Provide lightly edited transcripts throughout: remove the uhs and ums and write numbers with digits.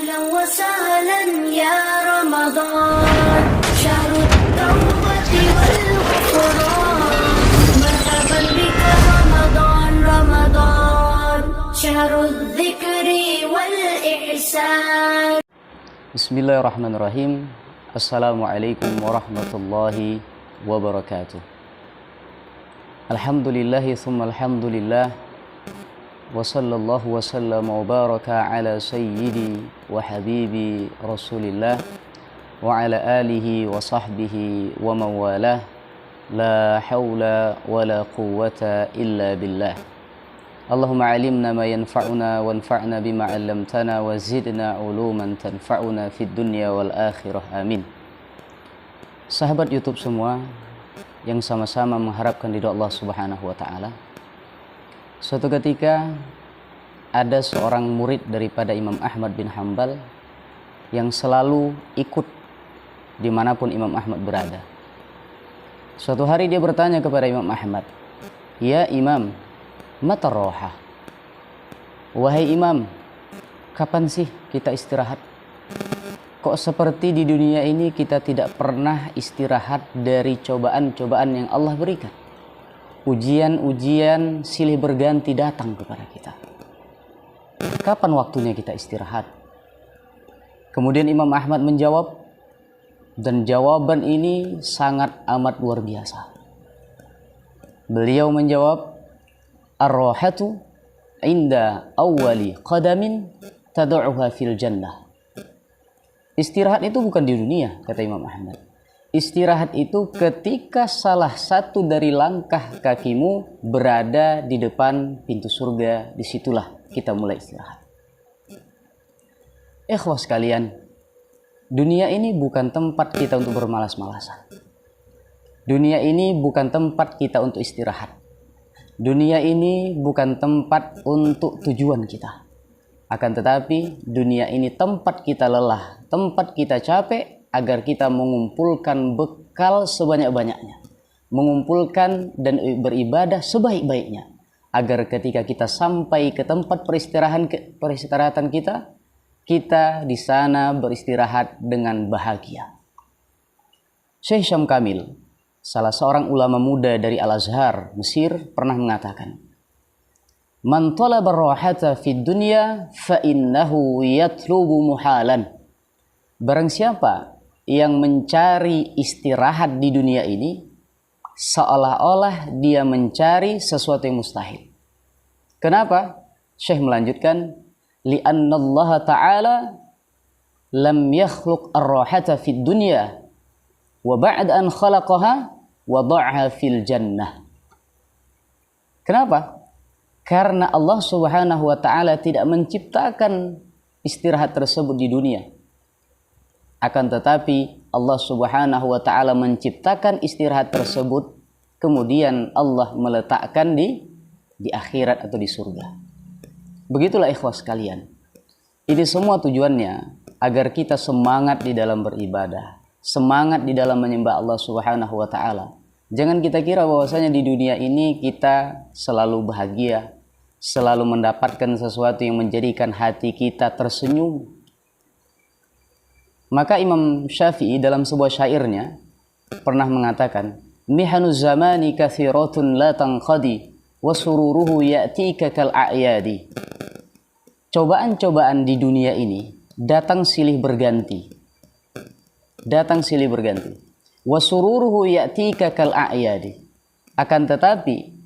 أهلا وسهلا يا رمضان شهر التوبة والغفران مرحبا بك رمضان رمضان شهر الذكر والإحسان. Bismillahirrahmanirrahim. Assalamualaikum warahmatullahi wabarakatuh. Alhamdulillahi thumma alhamdulillah. Wa sallallahu wa sallam wa baraka ala sayyidi wa habibi rasulillah wa ala alihi wa sahbihi wa mawalah. La hawla wa la quwwata illa billah. Allahumma alimna ma yanfa'una wanfa'na bima 'allamtana wa zidna 'uluman tanfa'una fid dunya wal akhirah. Amin. Sahabat YouTube semua yang sama-sama mengharapkan ridha Allah Subhanahu wa taala. Suatu ketika ada seorang murid daripada Imam Ahmad bin Hanbal yang selalu ikut dimanapun Imam Ahmad berada. Suatu hari dia bertanya kepada Imam Ahmad, "Ya Imam, mata roha?" Wahai Imam, kapan sih kita istirahat? Kok seperti di dunia ini kita tidak pernah istirahat dari cobaan-cobaan yang Allah berikan. Ujian-ujian silih berganti datang kepada kita. Kapan waktunya kita istirahat? Kemudian Imam Ahmad menjawab, dan jawaban ini sangat amat luar biasa. Beliau menjawab, "Ar-rahatu inda awwali qadamin tad'uha fil jannah." Istirahat itu bukan di dunia, kata Imam Ahmad. Istirahat itu ketika salah satu dari langkah kakimu berada di depan pintu surga, disitulah kita mulai istirahat. Ikhwas sekalian, dunia ini bukan tempat kita untuk bermalas-malasan. Dunia ini bukan tempat kita untuk istirahat. Dunia ini bukan tempat untuk tujuan kita. Akan tetapi dunia ini tempat kita lelah, tempat kita capek, agar kita mengumpulkan bekal sebanyak-banyaknya, mengumpulkan dan beribadah sebaik-baiknya, agar ketika kita sampai ke tempat peristirahatan kita, kita di sana beristirahat dengan bahagia. Syekh Syam Kamil, salah seorang ulama muda dari Al-Azhar, Mesir, pernah mengatakan, "Man talaba ar-rahata fid dunya fa innahu yatlubu muhalan." Barang siapa yang mencari istirahat di dunia ini, seolah-olah dia mencari sesuatu yang mustahil. Kenapa? Syekh melanjutkan, "Li'anna Allah Ta'ala lam yakhluq ar-rahata fid dunya wa ba'da an khalaqaha wada'aha fil jannah." Kenapa? Karena Allah Subhanahu wa taala tidak menciptakan istirahat tersebut di dunia. Akan tetapi Allah Subhanahu wa taala menciptakan istirahat tersebut, kemudian Allah meletakkan di akhirat atau di surga. Begitulah ikhwas sekalian. Ini semua tujuannya agar kita semangat di dalam beribadah, semangat di dalam menyembah Allah Subhanahu wa taala. Jangan kita kira bahwasanya di dunia ini kita selalu bahagia, selalu mendapatkan sesuatu yang menjadikan hati kita tersenyum. Maka Imam Syafi'i dalam sebuah syairnya pernah mengatakan, "Mihanuz zamani kathiratun la tanqadi wa sururuhu ya'tika kal a'yadi." Cobaan-cobaan di dunia ini datang silih berganti. Datang silih berganti. Wa sururuhu ya'tika kal a'yadi. Akan tetapi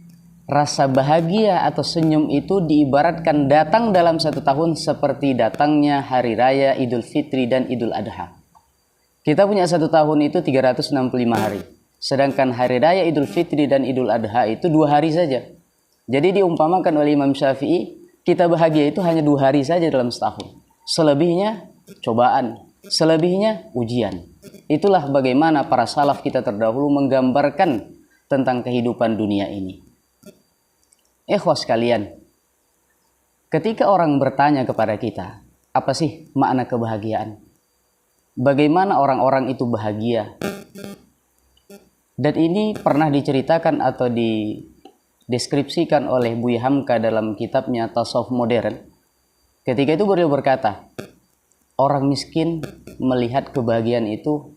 rasa bahagia atau senyum itu diibaratkan datang dalam satu tahun seperti datangnya hari raya Idul Fitri dan Idul Adha. Kita punya satu tahun itu 365 hari. Sedangkan hari raya Idul Fitri dan Idul Adha itu 2 hari saja. Jadi diumpamakan oleh Imam Syafi'i, kita bahagia itu hanya 2 hari saja dalam setahun. Selebihnya cobaan, selebihnya ujian. Itulah bagaimana para salaf kita terdahulu menggambarkan tentang kehidupan dunia ini. Ikhwas sekalian, ketika orang bertanya kepada kita, apa sih makna kebahagiaan? Bagaimana orang-orang itu bahagia? Dan ini pernah diceritakan atau dideskripsikan oleh Buya Hamka dalam kitabnya Tasawuf Modern. Ketika itu beliau berkata, orang miskin melihat kebahagiaan itu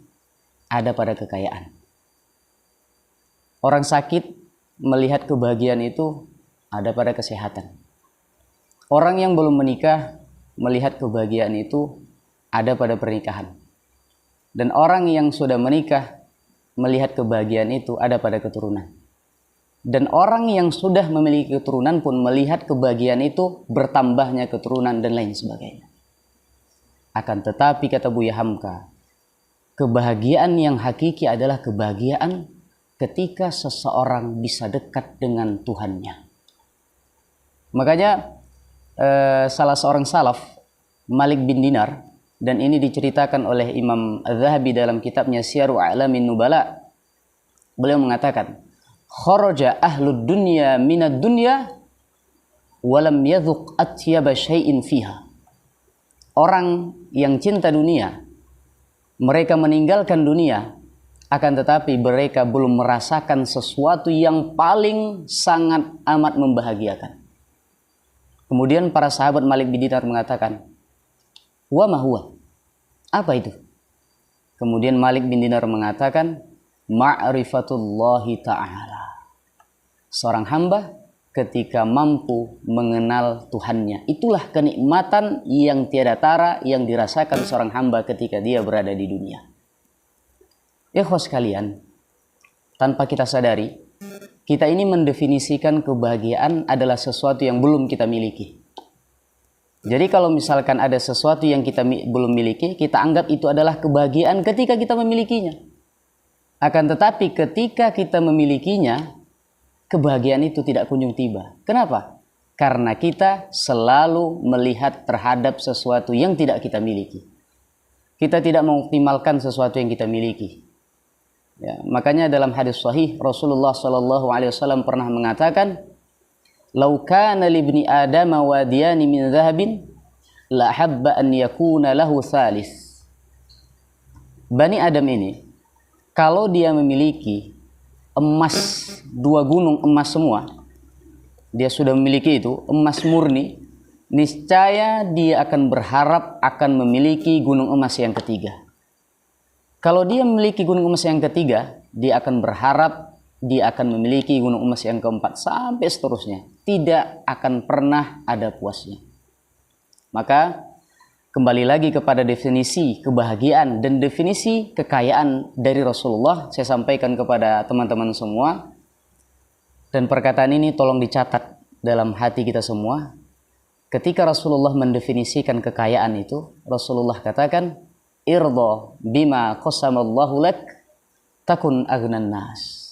ada pada kekayaan. Orang sakit melihat kebahagiaan itu ada pada kesehatan. Orang yang belum menikah melihat kebahagiaan itu ada pada pernikahan. Dan orang yang sudah menikah melihat kebahagiaan itu ada pada keturunan. Dan orang yang sudah memiliki keturunan pun melihat kebahagiaan itu bertambahnya keturunan dan lain sebagainya. Akan tetapi kata Buya Hamka, kebahagiaan yang hakiki adalah kebahagiaan ketika seseorang bisa dekat dengan Tuhannya. Makanya salah seorang salaf, Malik bin Dinar, dan ini diceritakan oleh Imam Az-Zahabi dalam kitabnya Syiaru A'lamin Nubala. Beliau mengatakan, kharaja ahlud dunya minad dunya walam yadhuq atyaba syai'in fiha. Orang yang cinta dunia, mereka meninggalkan dunia, akan tetapi mereka belum merasakan sesuatu yang paling sangat amat membahagiakan. Kemudian para sahabat Malik bin Dinar mengatakan, wa ma huwa? Apa itu? Kemudian Malik bin Dinar mengatakan, ma'rifatullahi ta'ala. Seorang hamba ketika mampu mengenal Tuhannya. Itulah kenikmatan yang tiada tara yang dirasakan seorang hamba ketika dia berada di dunia. Ikhwas sekalian, tanpa kita sadari, kita ini mendefinisikan kebahagiaan adalah sesuatu yang belum kita miliki. Jadi kalau misalkan ada sesuatu yang kita belum miliki, kita anggap itu adalah kebahagiaan ketika kita memilikinya. Akan tetapi ketika kita memilikinya, kebahagiaan itu tidak kunjung tiba. Kenapa? Karena kita selalu melihat terhadap sesuatu yang tidak kita miliki. Kita tidak mengoptimalkan sesuatu yang kita miliki. Ya, makanya dalam hadis sahih Rasulullah SAW pernah mengatakan, "Lau kana libni Adam wadiyani min dhahabin, la habba an yakuna lahu thalith." Bani Adam ini, kalau dia memiliki emas, 2 gunung emas semua, dia sudah memiliki itu, emas murni, niscaya dia akan berharap akan memiliki gunung emas yang ketiga. Kalau dia memiliki gunung emas yang ketiga, dia akan berharap dia akan memiliki gunung emas yang keempat, sampai seterusnya. Tidak akan pernah ada puasnya. Maka kembali lagi kepada definisi kebahagiaan dan definisi kekayaan dari Rasulullah, saya sampaikan kepada teman-teman semua. Dan perkataan ini tolong dicatat dalam hati kita semua. Ketika Rasulullah mendefinisikan kekayaan itu, Rasulullah katakan, "Irda bima qasamallahu lak takun aghnan nas."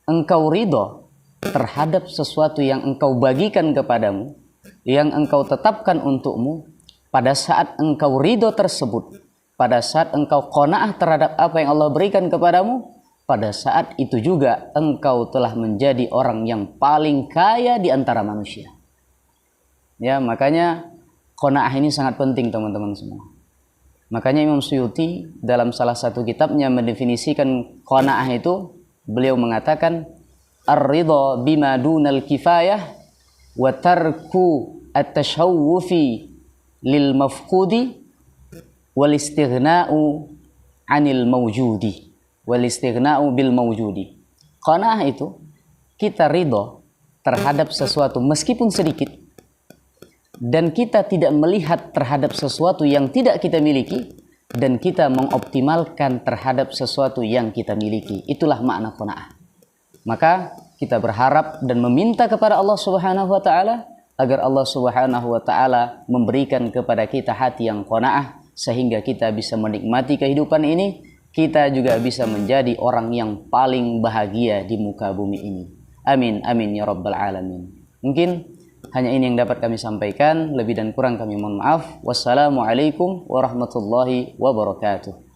Engkau ridho terhadap sesuatu yang engkau bagikan kepadamu, yang engkau tetapkan untukmu. Pada saat engkau ridho tersebut, pada saat engkau qanaah terhadap apa yang Allah berikan kepadamu, pada saat itu juga engkau telah menjadi orang yang paling kaya di antara manusia. Ya, makanya qanaah ini sangat penting teman-teman semua. Makanya Imam Suyuti dalam salah satu kitabnya mendefinisikan qanaah itu, beliau mengatakan, ar-ridha bima dunal kifayah wa tarku at-tashawwufi lil mafqudi wal istighna'u 'anil mawjudi wal istighna'u bil mawjudi. Qanaah itu kita ridho terhadap sesuatu meskipun sedikit, dan kita tidak melihat terhadap sesuatu yang tidak kita miliki, dan kita mengoptimalkan terhadap sesuatu yang kita miliki. Itulah makna qanaah. Maka kita berharap dan meminta kepada Allah Subhanahu wa taala agar Allah Subhanahu wa taala memberikan kepada kita hati yang qanaah, sehingga kita bisa menikmati kehidupan ini, kita juga bisa menjadi orang yang paling bahagia di muka bumi ini. Amin amin ya rabbal alamin. Mungkin hanya ini yang dapat kami sampaikan, lebih dan kurang kami mohon maaf. Wassalamualaikum warahmatullahi wabarakatuh.